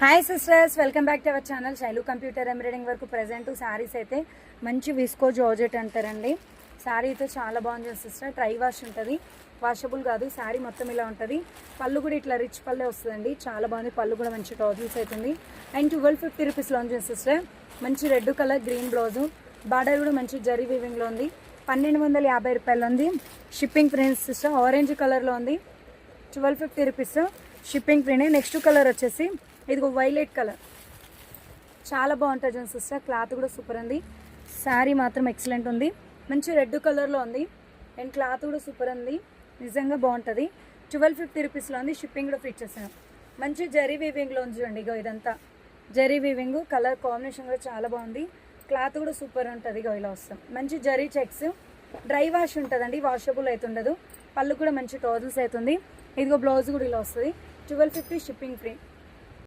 Hi sisters, welcome back to our channel Shailu computer embroidering వరకు present saris అయితే మంచి visco georgette అంటారండి. శారీ అయితే చాలా బాగుంది సిస్టర్. ట్రై వాష్ ఉంటుంది, వాషబుల్ కాదు. శారీ మొత్తం ఇలా ఉంటుంది. పళ్ళు కూడా ఇట్లా రిచ్ పళ్ళే వస్తుందండి, చాలా బాగుంది. పళ్ళు కూడా మంచి టాజిల్స్ అవుతుంది. అండ్ 1250 రూపీస్లో ఉంది సిస్టర్. మంచి red colour green blouse, border కూడా మంచి జరీ వీవింగ్లో ఉంది. 1250 రూపాయలు ఉంది. Shipping free sister. ఆరెంజ్ కలర్లో ఉంది, 1250 రూపీస్ షిప్పింగ్ ఫ్రీనే. నెక్స్ట్ కలర్ వచ్చేసి ఇదిగో వైలెట్ కలర్, చాలా బాగుంటుంది చూడండి సిస్టర్. క్లాత్ కూడా సూపర్ ఉంది. శారీ మాత్రం ఎక్సలెంట్ ఉంది. మంచి రెడ్ కలర్లో ఉంది అండ్ క్లాత్ కూడా సూపర్ ఉంది, నిజంగా బాగుంటుంది. 1250 రూపీస్లో ఉంది. షిప్పింగ్ కూడా ఫ్రీ ఇచ్చేసాను. మంచి జరీ వీవింగ్లో ఉంది చూడండి. ఇగో ఇదంతా జరీ వీవింగ్, కలర్ కాంబినేషన్ కూడా చాలా బాగుంది. క్లాత్ కూడా సూపర్ ఉంటుంది. ఇగో ఇలా వస్తాం. మంచి జరీ చెక్స్, డ్రై వాష్ ఉంటుందండి, వాషబుల్ అవుతుండదు. పళ్ళు కూడా మంచి టాజిల్స్ అవుతుంది. ఇదిగో బ్లౌజ్ కూడా ఇలా వస్తుంది. 1250 షిప్పింగ్ ఫ్రీ.